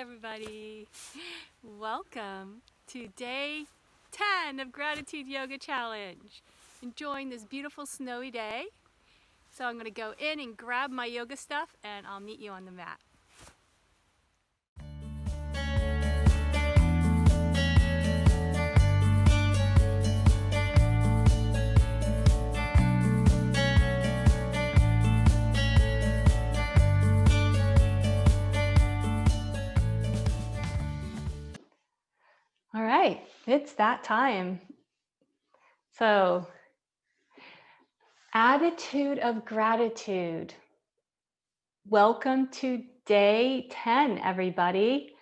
everybody. Welcome to day 10 of Gratitude Yoga Challenge. Enjoying this beautiful snowy day. So I'm going to go in and grab my yoga stuff and I'll meet you on the mat. All right, it's that time. So, attitude of gratitude. Welcome to day 10, everybody.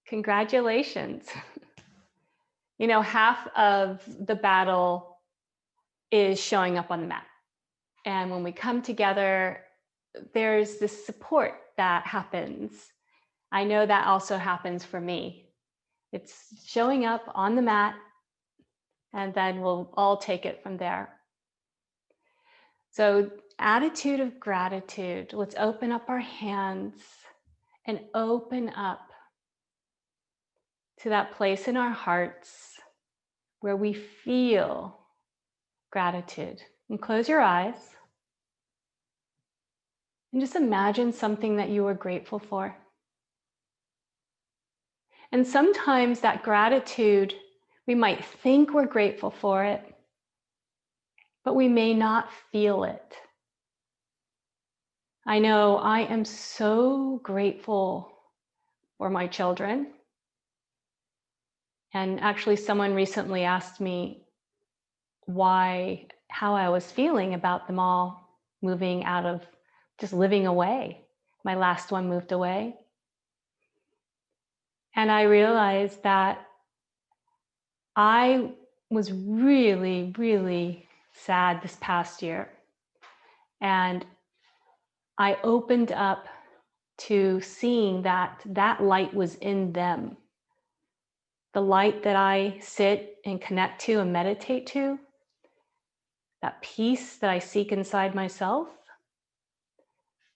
Congratulations. You know, half of the battle is showing up on the mat. And when we come together, there's this support that happens. I know that also happens for me. It's showing up on the mat, and then we'll all take it from there. So, attitude of gratitude. Let's open up our hands and open up to that place in our hearts where we feel gratitude. And close your eyes and just imagine something that you are grateful for. And sometimes that gratitude, we might think we're grateful for it, but we may not feel it. I know I am so grateful for my children. And actually, someone recently asked me how I was feeling about them all moving out of just living away. My last one moved away. And I realized that I was really, really sad this past year. And I opened up to seeing that light was in them. The light that I sit and connect to and meditate to, that peace that I seek inside myself,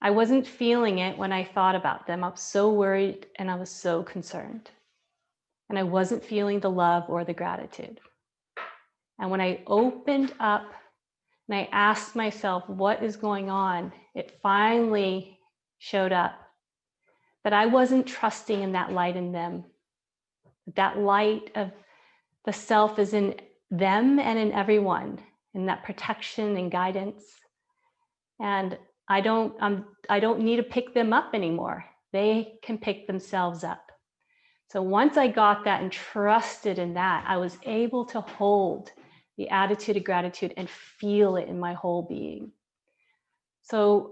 I wasn't feeling it when I thought about them. I was so worried and I was so concerned. And I wasn't feeling the love or the gratitude. And when I opened up and I asked myself, what is going on? It finally showed up that I wasn't trusting in that light in them. That light of the self is in them and in everyone, in that protection and guidance. And I don't need to pick them up anymore. They can pick themselves up. So once I got that and trusted in that, I was able to hold the attitude of gratitude and feel it in my whole being. So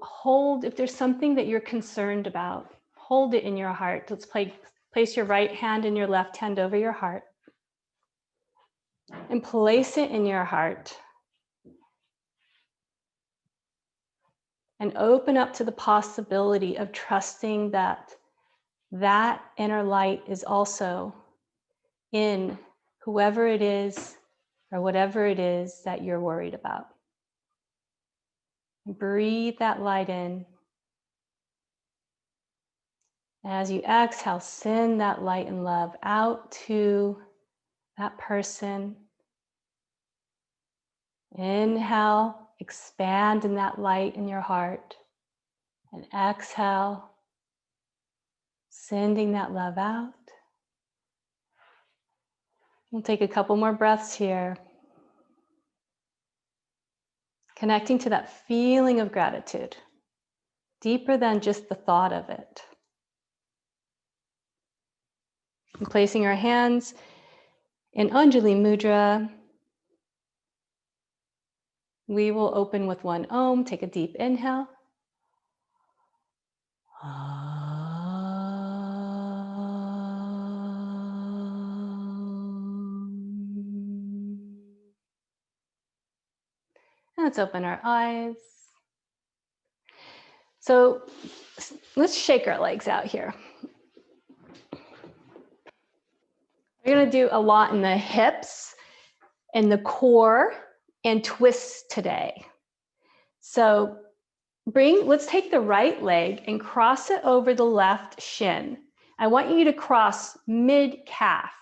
if there's something that you're concerned about, hold it in your heart. Let's place your right hand and your left hand over your heart and place it in your heart. And open up to the possibility of trusting that inner light is also in whoever it is or whatever it is that you're worried about. Breathe that light in. As you exhale, send that light and love out to that person. Inhale, expand in that light in your heart. And exhale, sending that love out. We'll take a couple more breaths here. Connecting to that feeling of gratitude, deeper than just the thought of it. And placing our hands in Anjali Mudra, we will open with one Om. Take a deep inhale. And let's open our eyes. So let's shake our legs out here. We're going to do a lot in the hips and the core and twists today. So let's take the right leg and cross it over the left shin. I want you to cross mid-calf.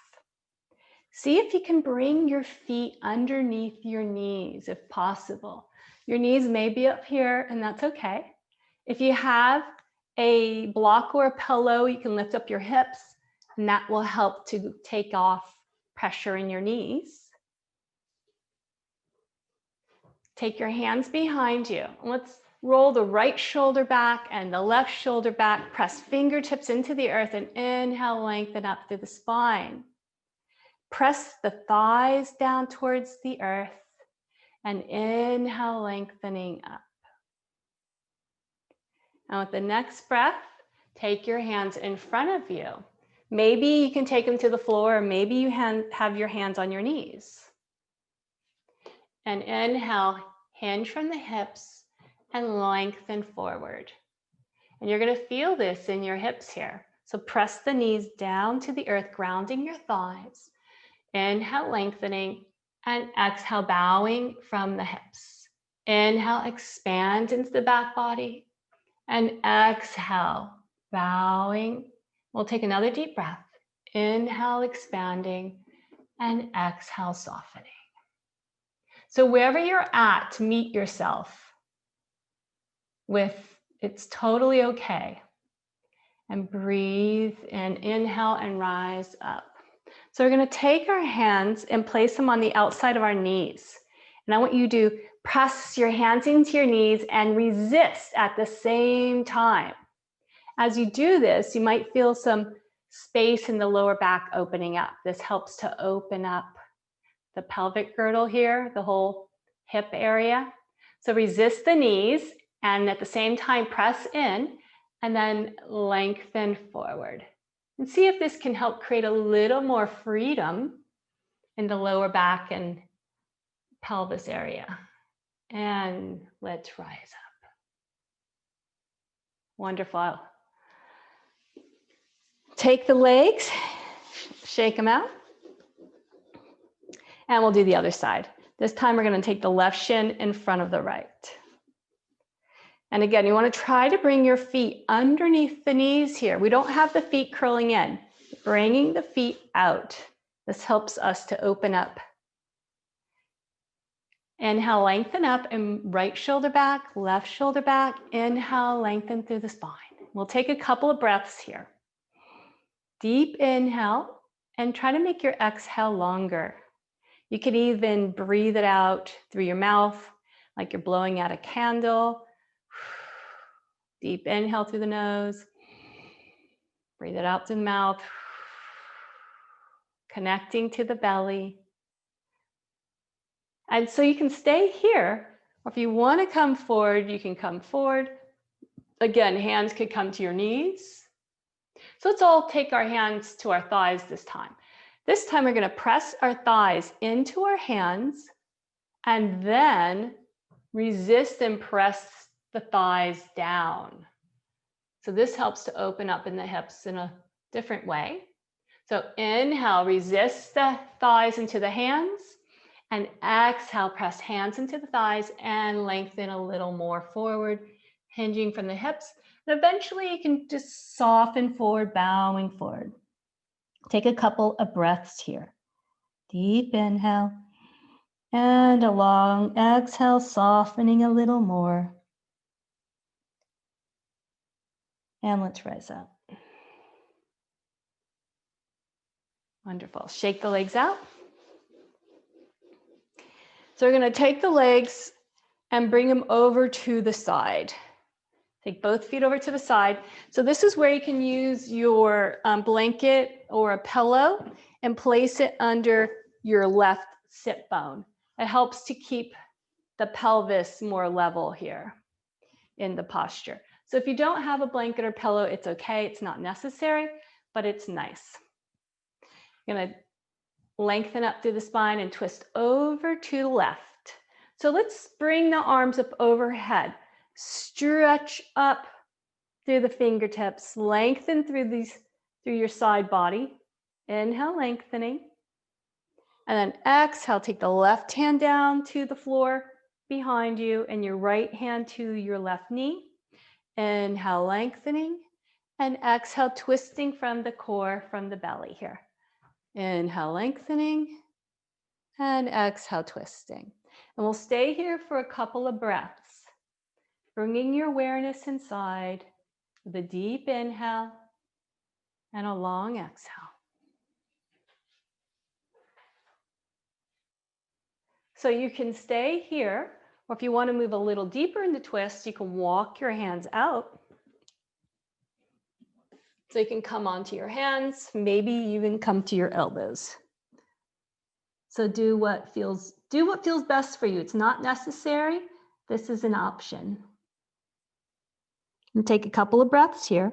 See if you can bring your feet underneath your knees if possible. Your knees may be up here, and that's okay. If you have a block or a pillow, you can lift up your hips, and that will help to take off pressure in your knees. Take your hands behind you. Let's roll the right shoulder back and the left shoulder back. Press fingertips into the earth and inhale, lengthen up through the spine. Press the thighs down towards the earth and inhale, lengthening up. And with the next breath, take your hands in front of you. Maybe you can take them to the floor, or maybe you have your hands on your knees. And inhale, hinge from the hips and lengthen forward. And you're going to feel this in your hips here. So press the knees down to the earth, grounding your thighs. Inhale, lengthening, and exhale, bowing from the hips. Inhale, expand into the back body, and exhale, bowing. We'll take another deep breath. Inhale, expanding, and exhale, softening. So wherever you're at to meet yourself with, it's totally okay. And breathe and inhale and rise up. So we're going to take our hands and place them on the outside of our knees. And I want you to press your hands into your knees and resist at the same time. As you do this, you might feel some space in the lower back opening up. This helps to open up the pelvic girdle here, the whole hip area. So resist the knees and at the same time press in and then lengthen forward. And see if this can help create a little more freedom in the lower back and pelvis area. And let's rise up. Wonderful. Take the legs, shake them out. And we'll do the other side. This time we're going to take the left shin in front of the right. And again, you want to try to bring your feet underneath the knees here. We don't have the feet curling in. Bringing the feet out. This helps us to open up. Inhale, lengthen up and right shoulder back, left shoulder back. Inhale, lengthen through the spine. We'll take a couple of breaths here. Deep inhale and try to make your exhale longer. You could even breathe it out through your mouth like you're blowing out a candle. Deep inhale through the nose. Breathe it out through the mouth. Connecting to the belly. And so you can stay here, or if you want to come forward, you can come forward. Again, hands could come to your knees. So let's all take our hands to our thighs this time. This time we're going to press our thighs into our hands and then resist and press the thighs down. So this helps to open up in the hips in a different way. So inhale, resist the thighs into the hands, and exhale, press hands into the thighs and lengthen a little more forward, hinging from the hips. And eventually you can just soften forward, bowing forward. Take a couple of breaths here. Deep inhale and a long exhale, softening a little more. And let's rise up. Wonderful. Shake the legs out. So we're going to take the legs and bring them over to the side. Take both feet over to the side. So this is where you can use your blanket or a pillow and place it under your left sit bone. It helps to keep the pelvis more level here in the posture. So if you don't have a blanket or pillow, it's okay. It's not necessary, but it's nice. You're going to lengthen up through the spine and twist over to the left. So let's bring the arms up overhead. Stretch up through the fingertips, lengthen through your side body. Inhale, lengthening. And then exhale, take the left hand down to the floor behind you and your right hand to your left knee. Inhale, lengthening. And exhale, twisting from the core, from the belly here. Inhale, lengthening, and exhale, twisting. And we'll stay here for a couple of breaths, bringing your awareness inside with a deep inhale and a long exhale. So you can stay here, or if you want to move a little deeper in the twist, you can walk your hands out. So you can come onto your hands, maybe even come to your elbows. So do what feels best for you. It's not necessary. This is an option. And take a couple of breaths here.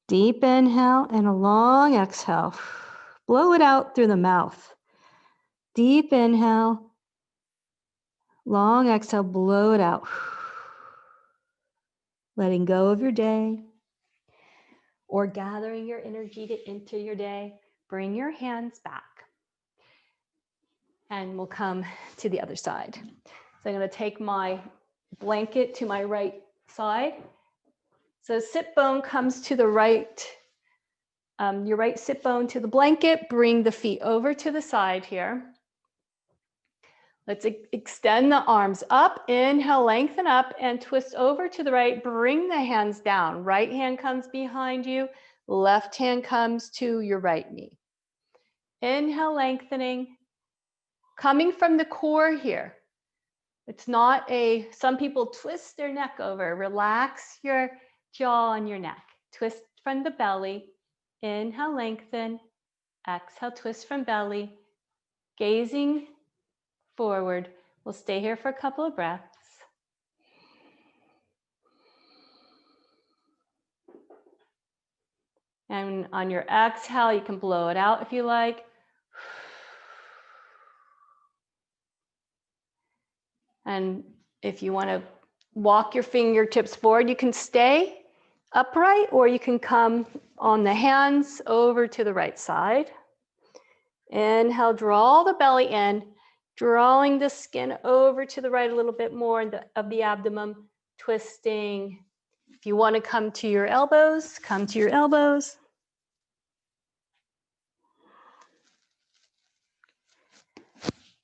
Deep inhale and a long exhale. Blow it out through the mouth. Deep inhale. Long exhale, blow it out. Letting go of your day or gathering your energy to enter your day. Bring your hands back. And we'll come to the other side. So I'm going to take my blanket to my right side. So sit bone comes to the right, your right sit bone to the blanket. Bring the feet over to the side here. Let's extend the arms up. Inhale, lengthen up and twist over to the right. Bring the hands down. Right hand comes behind you. Left hand comes to your right knee. Inhale, lengthening. Coming from the core here. It's not some people twist their neck over. Relax your jaw and your neck. Twist from the belly. Inhale, lengthen. Exhale, twist from belly. Gazing forward. We'll stay here for a couple of breaths. And on your exhale, you can blow it out if you like. And if you want to walk your fingertips forward, you can stay upright or you can come on the hands over to the right side. Inhale, draw the belly in, drawing the skin over to the right a little bit more of the abdomen, twisting. If you want to come to your elbows, come to your elbows.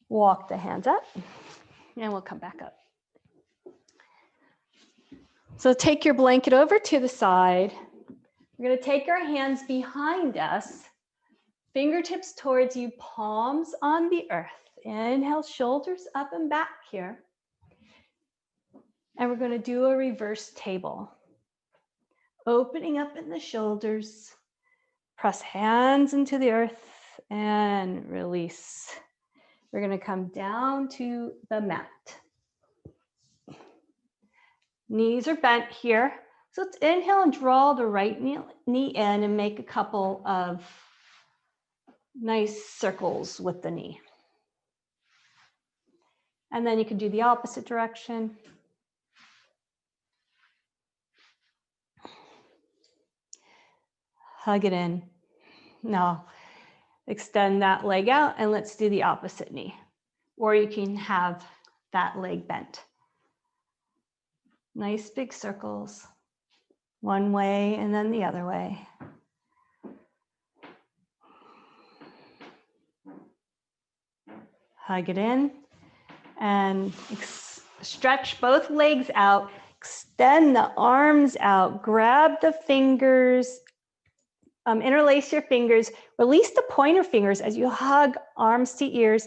Walk the hands up, and we'll come back up. So take your blanket over to the side. We're going to take our hands behind us, fingertips towards you, palms on the earth. Inhale, shoulders up and back here. And we're going to do a reverse table. Opening up in the shoulders, press hands into the earth and release. We're going to come down to the mat. Knees are bent here. So let's inhale and draw the right knee in and make a couple of nice circles with the knee. And then you can do the opposite direction. Hug it in. Now, extend that leg out and let's do the opposite knee. Or you can have that leg bent. Nice big circles. One way and then the other way. Hug it in and stretch both legs out. Extend the arms out. Grab the fingers. Interlace your fingers. Release the pointer fingers as you hug arms to ears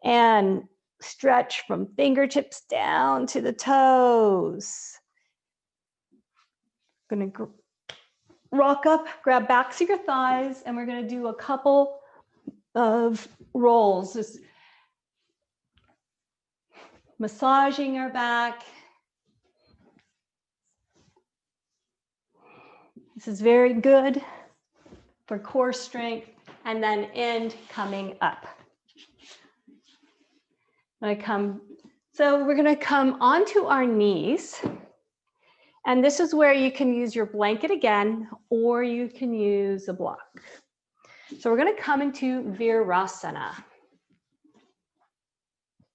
and stretch from fingertips down to the toes. Going to rock up, grab backs of your thighs, and we're going to do a couple of rolls. Just massaging our back. This is very good for core strength, and then end coming up. So we're going to come onto our knees, and this is where you can use your blanket again, or you can use a block. So we're going to come into Virasana,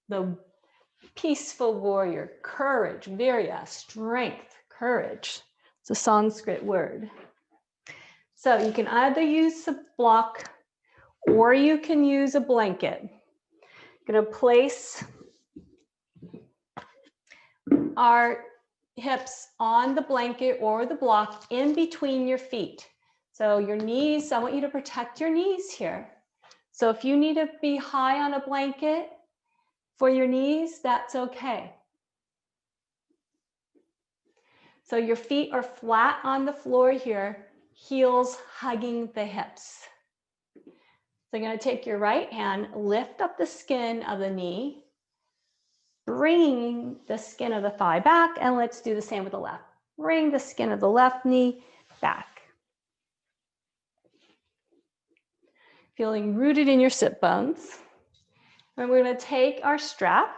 the peaceful warrior, courage, virya, strength, courage. It's a Sanskrit word. So you can either use a block or you can use a blanket. I'm going to place our hips on the blanket or the block in between your feet. So your knees, I want you to protect your knees here. So if you need to be high on a blanket for your knees, that's okay. So your feet are flat on the floor here, heels hugging the hips. So you're going to take your right hand, lift up the skin of the knee, bring the skin of the thigh back, and let's do the same with the left. Bring the skin of the left knee back. Feeling rooted in your sit bones. And we're going to take our strap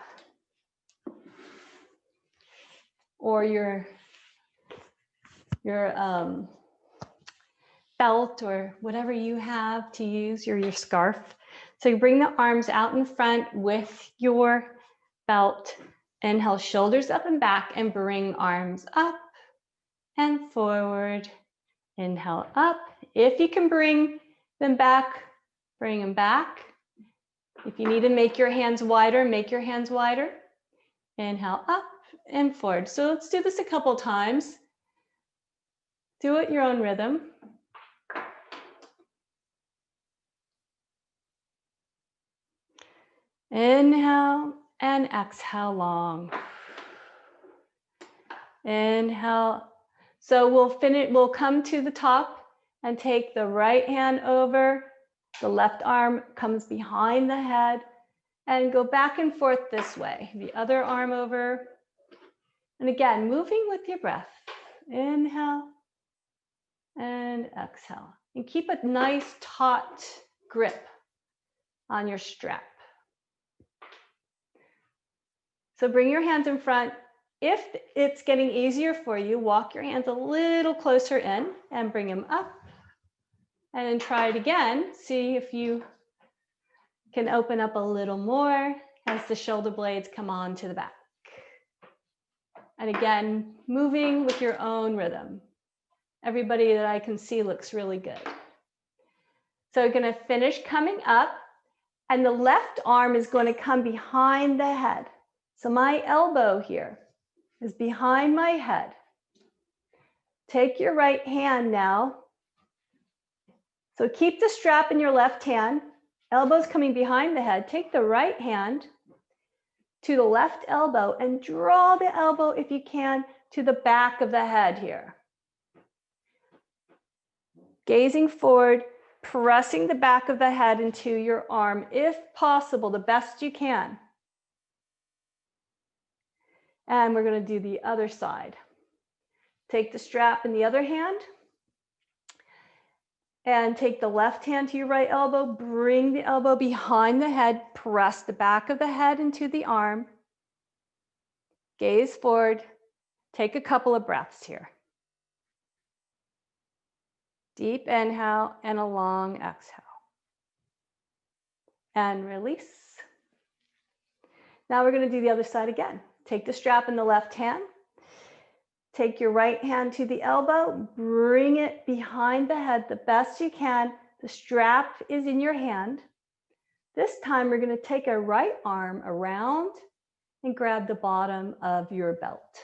or your belt or whatever you have to use, your scarf. So you bring the arms out in front with your belt. Inhale, shoulders up and back, and bring arms up and forward. Inhale up. If you can bring them back, bring them back. If you need to make your hands wider, make your hands wider. Inhale up and forward. So let's do this a couple times. Do it your own rhythm. Inhale and exhale long. Inhale. So we'll come to the top and take the right hand over. The left arm comes behind the head and go back and forth this way. The other arm over. And again, moving with your breath. Inhale and exhale. And keep a nice taut grip on your strap. So bring your hands in front. If it's getting easier for you, walk your hands a little closer in and bring them up. And then try it again. See if you can open up a little more as the shoulder blades come on to the back. And again, moving with your own rhythm. Everybody that I can see looks really good. So you're going to finish coming up, and the left arm is going to come behind the head. So my elbow here is behind my head. Take your right hand now. So keep the strap in your left hand. Elbow's coming behind the head. Take the right hand to the left elbow and draw the elbow, if you can, to the back of the head here. Gazing forward, pressing the back of the head into your arm, if possible, the best you can. And we're going to do the other side. Take the strap in the other hand and take the left hand to your right elbow, bring the elbow behind the head, press the back of the head into the arm, gaze forward, take a couple of breaths here. Deep inhale and a long exhale. And release. Now we're going to do the other side again. Take the strap in the left hand. Take your right hand to the elbow. Bring it behind the head the best you can. The strap is in your hand. This time we're going to take our right arm around and grab the bottom of your belt.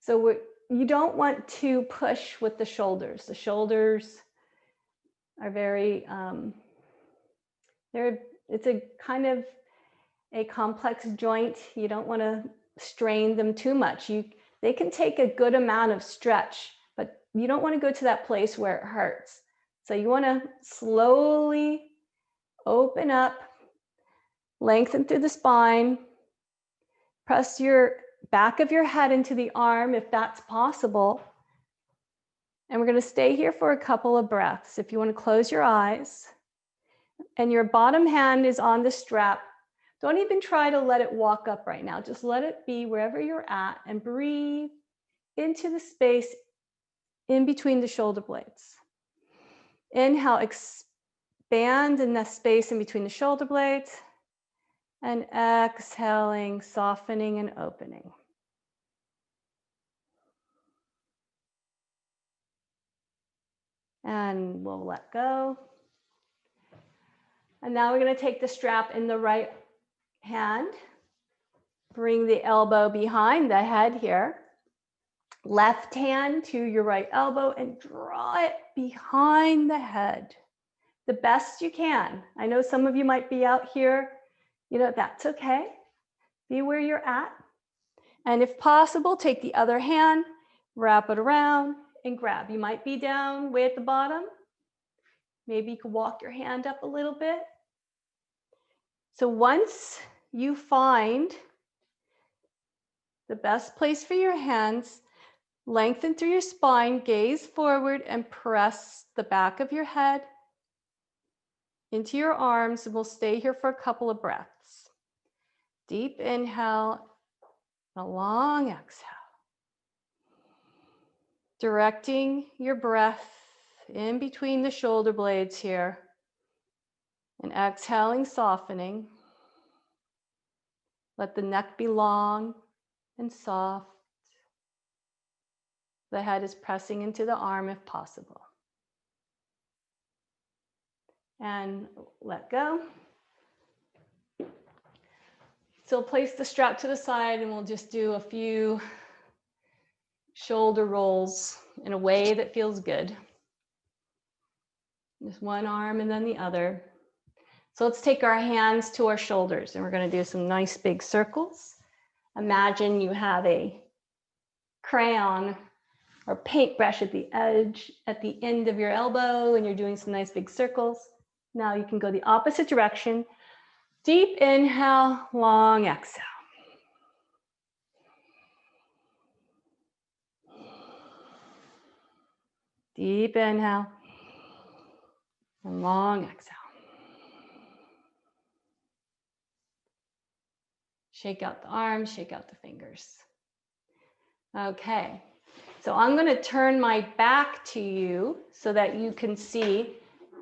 So you don't want to push with the shoulders. The shoulders are very, it's a kind of a complex joint. You don't want to strain them too much. They can take a good amount of stretch, but you don't want to go to that place where it hurts. So you want to slowly open up, lengthen through the spine, press your back of your head into the arm if that's possible. And we're going to stay here for a couple of breaths. If you want to close your eyes and your bottom hand is on the strap, don't even try to let it walk up right now. Just let it be wherever you're at and breathe into the space in between the shoulder blades. Inhale, expand in the space in between the shoulder blades. And exhaling, softening and opening. And we'll let go. And now we're going to take the strap in the right hand. Bring the elbow behind the head here. Left hand to your right elbow and draw it behind the head the best you can. I know some of you might be out here, that's okay. Be where you're at. And if possible, take the other hand, wrap it around and grab. You might be down way at the bottom. Maybe you could walk your hand up a little bit. So once you find the best place for your hands, lengthen through your spine, gaze forward, and press the back of your head into your arms, and we'll stay here for a couple of breaths. Deep inhale, a long exhale. Directing your breath in between the shoulder blades here, and exhaling, softening. Let the neck be long and soft. The head is pressing into the arm if possible. And let go. So place the strap to the side and we'll just do a few shoulder rolls in a way that feels good. Just one arm and then the other. So let's take our hands to our shoulders and we're going to do some nice big circles. Imagine you have a crayon or paintbrush at the edge, at the end of your elbow, and you're doing some nice big circles. Now you can go the opposite direction. Deep inhale, long exhale. Deep inhale and long exhale. Shake out the arms, shake out the fingers. Okay, so I'm going to turn my back to you so that you can see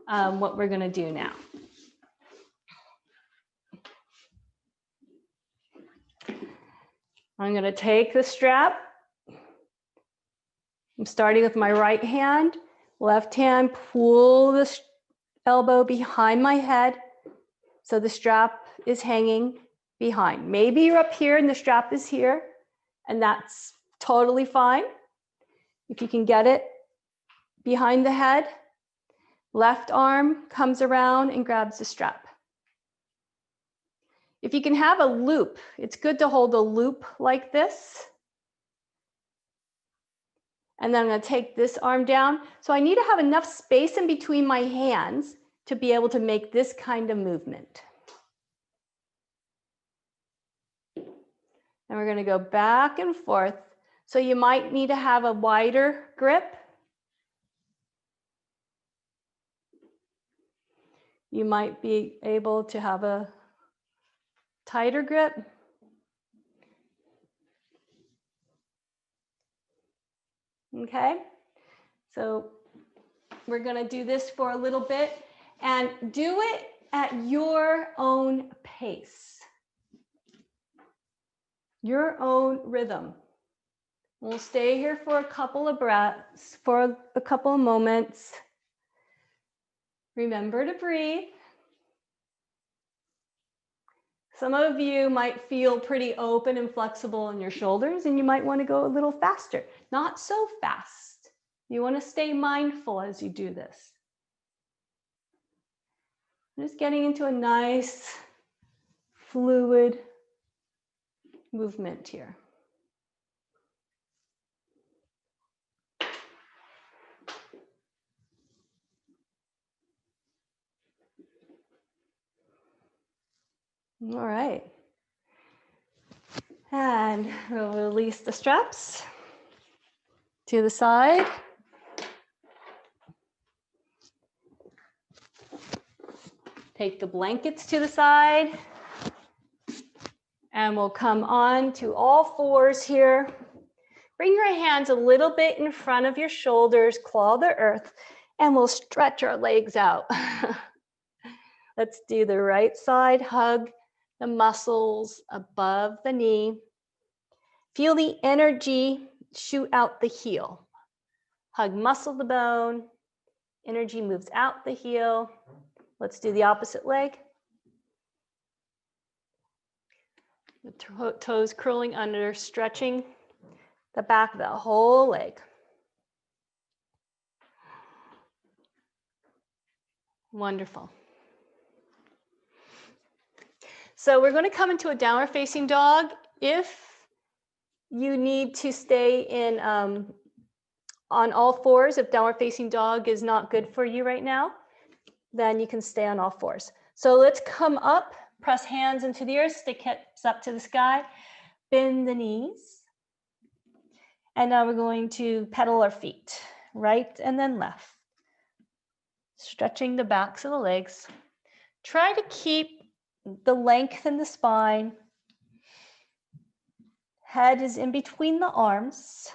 what we're going to do now. I'm going to take the strap. I'm starting with my right hand. Left hand, pull the elbow behind my head so the strap is hanging behind. Maybe you're up here and the strap is here, and that's totally fine. If you can get it behind the head, left arm comes around and grabs the strap. If you can have a loop, it's good to hold a loop like this. And then I'm going to take this arm down. So I need to have enough space in between my hands to be able to make this kind of movement. And we're going to go back and forth. So you might need to have a wider grip. You might be able to have a tighter grip. Okay, so we're going to do this for a little bit and do it at your own pace, your own rhythm. We'll stay here for a couple of breaths, for a couple of moments. Remember to breathe. Some of you might feel pretty open and flexible in your shoulders, and you might want to go a little faster. Not so fast. You want to stay mindful as you do this. Just getting into a nice, fluid movement here. All right. And we'll release the straps to the side. Take the blankets to the side. And we'll come on to all fours here. Bring your hands a little bit in front of your shoulders, claw the earth, and we'll stretch our legs out. Let's do the right side, hug the muscles above the knee. Feel the energy shoot out the heel. Hug muscle the bone Energy moves out the heel. Let's do the opposite leg. The toes curling under, stretching the back of the whole leg. Wonderful. So we're going to come into a downward facing dog. If you need to stay in on all fours, if downward facing dog is not good for you right now, then you can stay on all fours. So let's come up, press hands into the earth, stick hips up to the sky, bend the knees. And now we're going to pedal our feet, right and then left. Stretching the backs of the legs. Try to keep the length in the spine. Head is in between the arms.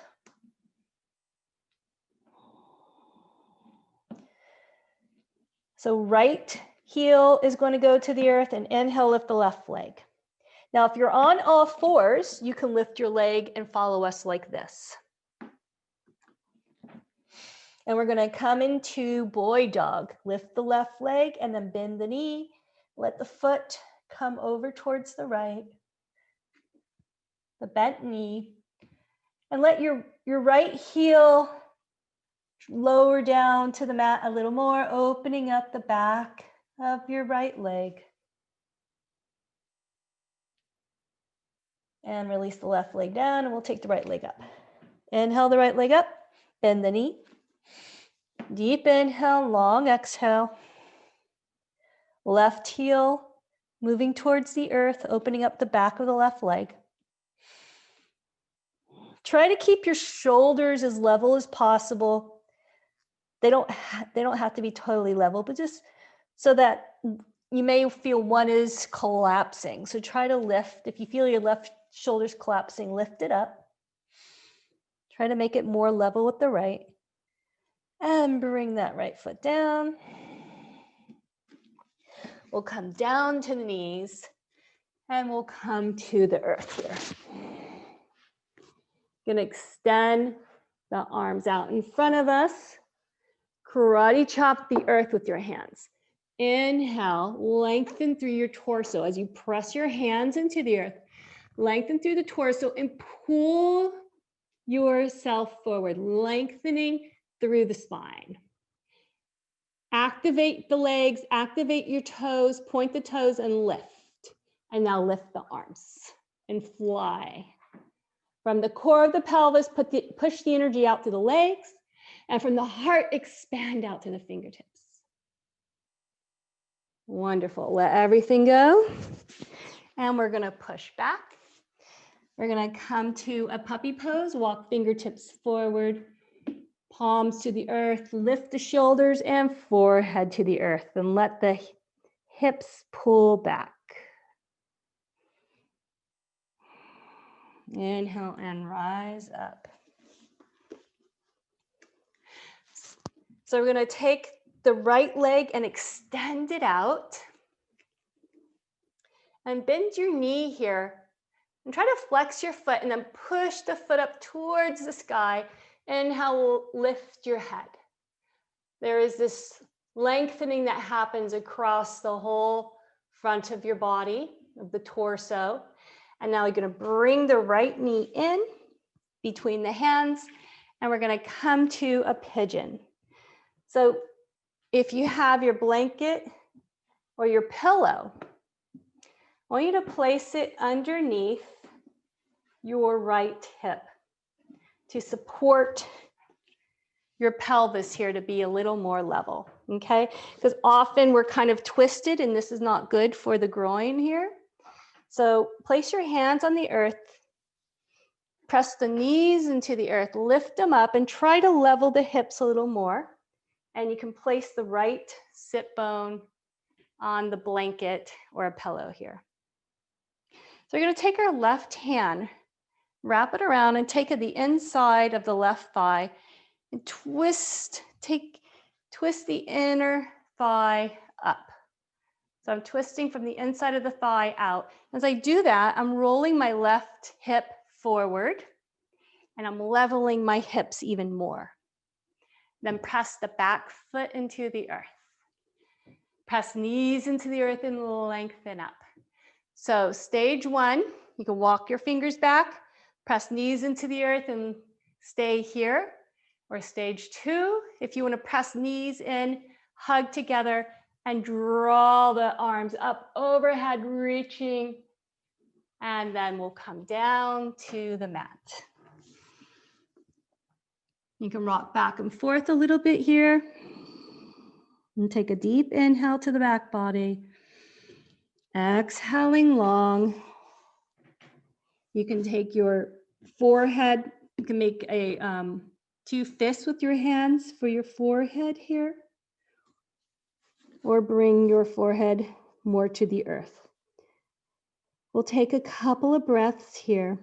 So right heel is going to go to the earth, and inhale, lift the left leg. Now, if you're on all fours, you can lift your leg and follow us like this. And we're going to come into boy dog. Lift the left leg and then bend the knee. Let the foot come over towards the right. The bent knee. And let your right heel lower down to the mat a little more, opening up the back of your right leg. And release the left leg down, and we'll take the right leg up. Inhale the right leg up, bend the knee. Deep inhale, long exhale. Left heel moving towards the earth, opening up the back of the left leg. Try to keep your shoulders as level as possible. They don't have to be totally level, but just so that you may feel one is collapsing. So try to lift. If you feel your left shoulder's collapsing, lift it up. Try to make it more level with the right. And bring that right foot down. We'll come down to the knees and we'll come to the earth here. Gonna extend the arms out in front of us. Karate chop the earth with your hands. Inhale, lengthen through your torso as you press your hands into the earth. Lengthen through the torso and pull yourself forward, lengthening through the spine. Activate the legs, activate your toes, point the toes and lift. And now lift the arms and fly. From the core of the pelvis, push the energy out to the legs, and from the heart, expand out to the fingertips. Wonderful. Let everything go. And we're going to push back. We're going to come to a puppy pose, walk fingertips forward, palms to the earth, lift the shoulders and forehead to the earth, and let the hips pull back. Inhale and rise up. So we're going to take the right leg and extend it out. And bend your knee here. And try to flex your foot and then push the foot up towards the sky. Inhale, lift your head. There is this lengthening that happens across the whole front of your body, of the torso. And now you're going to bring the right knee in between the hands, and we're going to come to a pigeon. So if you have your blanket or your pillow, I want you to place it underneath your right hip to support your pelvis here to be a little more level, okay? Because often we're kind of twisted and this is not good for the groin here. So place your hands on the earth, press the knees into the earth, lift them up and try to level the hips a little more. And you can place the right sit bone on the blanket or a pillow here. So we're going to take our left hand, wrap it around and take the inside of the left thigh and twist the inner thigh up. So I'm twisting from the inside of the thigh out. As I do that, I'm rolling my left hip forward and I'm leveling my hips even more. Then press the back foot into the earth. Press knees into the earth and lengthen up. So stage one, you can walk your fingers back, press knees into the earth and stay here. Or stage two, if you want to press knees in, hug together and draw the arms up overhead, reaching, and then we'll come down to the mat. You can rock back and forth a little bit here. And take a deep inhale to the back body. Exhaling long. You can take your forehead, you can make a 2 fists with your hands for your forehead here. Or bring your forehead more to the earth. We'll take a couple of breaths here.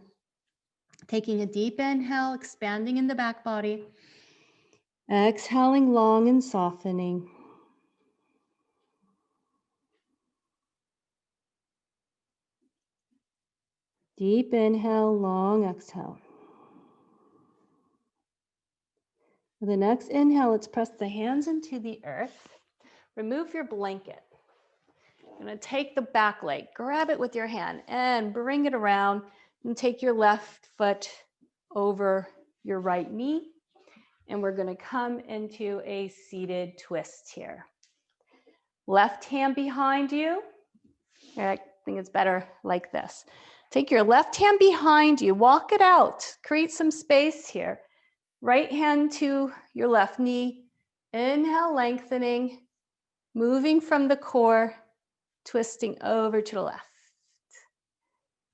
Taking a deep inhale, expanding in the back body. Exhaling long and softening. Deep inhale, long exhale. For the next inhale, let's press the hands into the earth. Remove your blanket. You're going to take the back leg, grab it with your hand and bring it around and take your left foot over your right knee. And we're going to come into a seated twist here. Left hand behind you. I think it's better like this. Take your left hand behind you, walk it out, create some space here. Right hand to your left knee. Inhale, lengthening, moving from the core, twisting over to the left.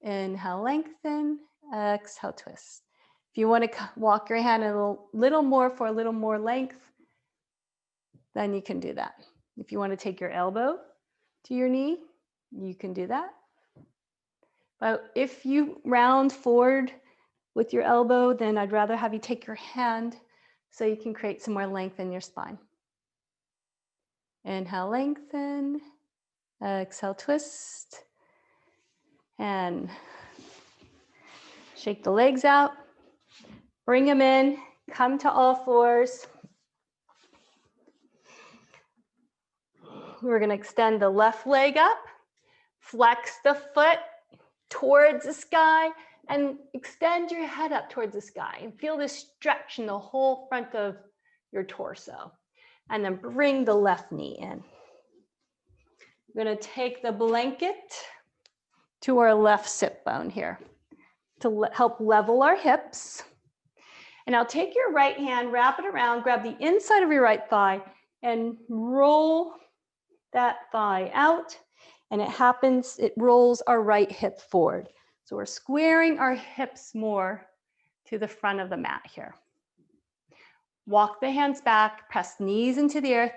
Inhale, lengthen, exhale, twist. If you want to walk your hand a little more for a little more length, then you can do that. If you want to take your elbow to your knee, you can do that. But if you round forward with your elbow, then I'd rather have you take your hand so you can create some more length in your spine. Inhale, lengthen, exhale, twist, and shake the legs out. Bring them in, come to all fours. We're going to extend the left leg up, flex the foot towards the sky, and extend your head up towards the sky. And feel this stretch in the whole front of your torso. And then bring the left knee in. We're going to take the blanket to our left sit bone here to help level our hips. And now take your right hand, wrap it around, grab the inside of your right thigh, and roll that thigh out. And it rolls our right hip forward. So we're squaring our hips more to the front of the mat here. Walk the hands back, press knees into the earth,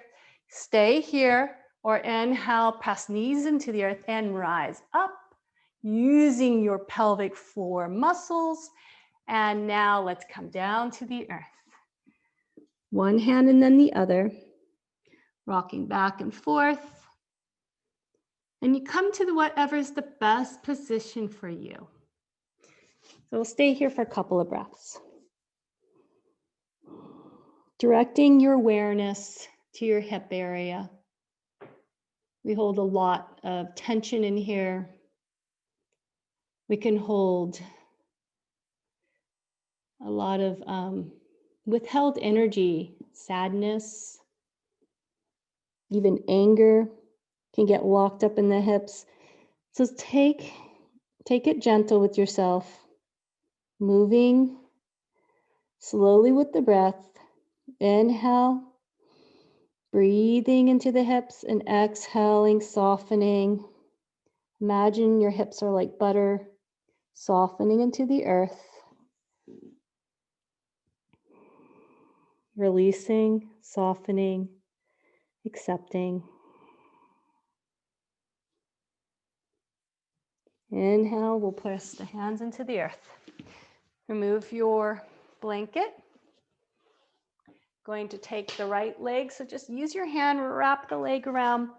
stay here, or inhale, press knees into the earth and rise up using your pelvic floor muscles. And now let's come down to the earth. One hand and then the other, rocking back and forth. And you come to whatever's the best position for you. So we'll stay here for a couple of breaths. Directing your awareness to your hip area. We hold a lot of tension in here. We can hold a lot of withheld energy, sadness, even anger can get locked up in the hips. So take it gentle with yourself, moving slowly with the breath. Inhale, breathing into the hips, and exhaling, softening. Imagine your hips are like butter, softening into the earth. Releasing, softening, accepting. Inhale, we'll press the hands into the earth. Remove your blanket. Going to take the right leg, so just use your hand, wrap the leg around,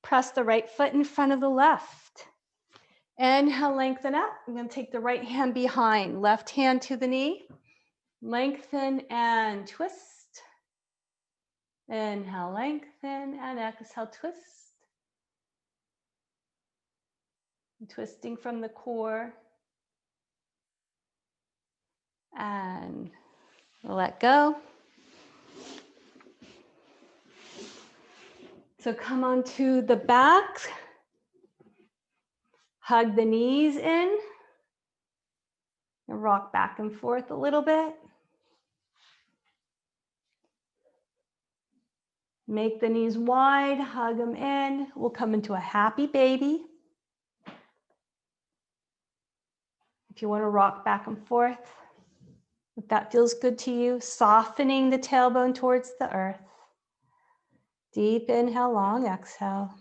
press the right foot in front of the left. Inhale, lengthen up. I'm going to take the right hand behind, left hand to the knee. Lengthen and twist. Inhale, lengthen, and exhale, twist. Twisting from the core. And let go. So come onto the back. Hug the knees in. And rock back and forth a little bit. Make the knees wide, hug them in. We'll come into a happy baby. If you want to rock back and forth, if that feels good to you, softening the tailbone towards the earth. Deep inhale, long exhale.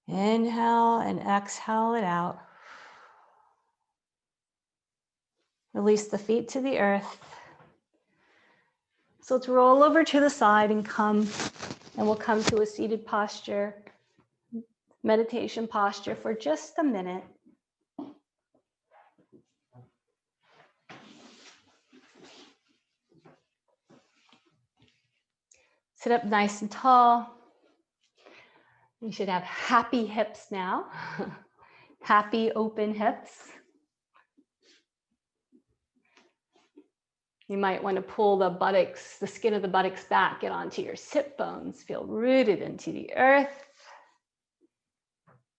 Inhale and exhale it out. Release the feet to the earth. So let's roll over to the side and we'll come to a seated posture, meditation posture for just a minute. Sit up nice and tall. You should have happy hips now. Happy open hips. You might want to pull the buttocks, the skin of the buttocks back, get onto your sit bones, feel rooted into the earth.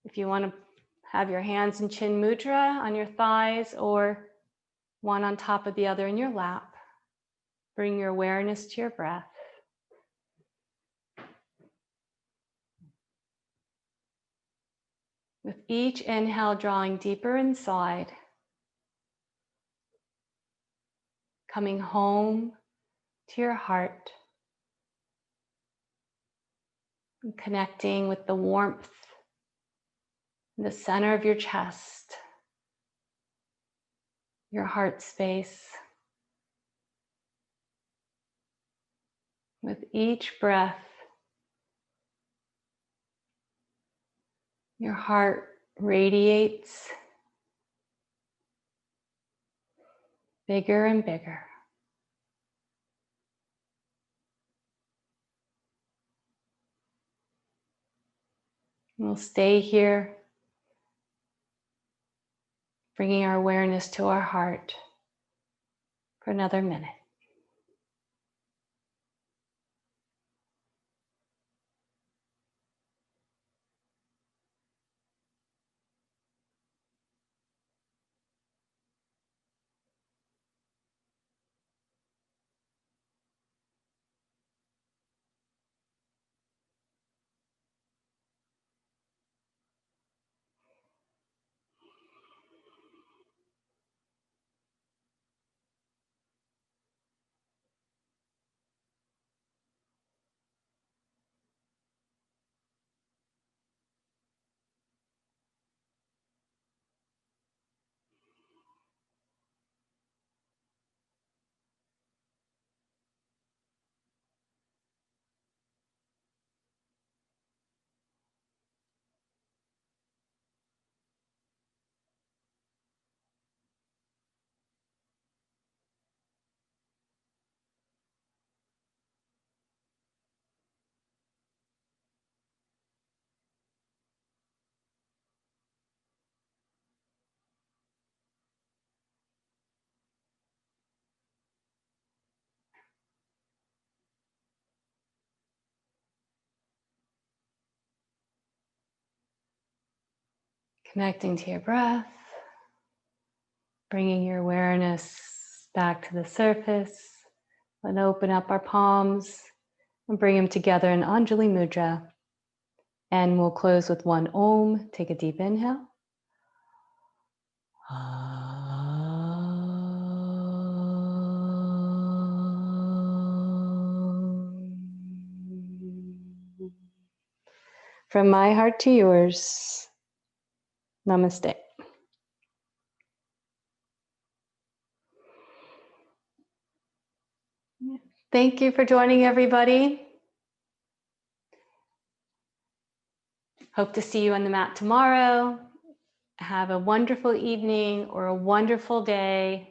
If you want to have your hands in chin mudra on your thighs or one on top of the other in your lap, bring your awareness to your breath. With each inhale, drawing deeper inside, coming home to your heart, and connecting with the warmth in the center of your chest, your heart space. With each breath, your heart radiates bigger and bigger. We'll stay here, bringing our awareness to our heart for another minute. Connecting to your breath, bringing your awareness back to the surface, and open up our palms and bring them together in Anjali Mudra. And we'll close with one Om. Take a deep inhale. From my heart to yours, namaste. Thank you for joining, everybody. Hope to see you on the mat tomorrow. Have a wonderful evening or a wonderful day.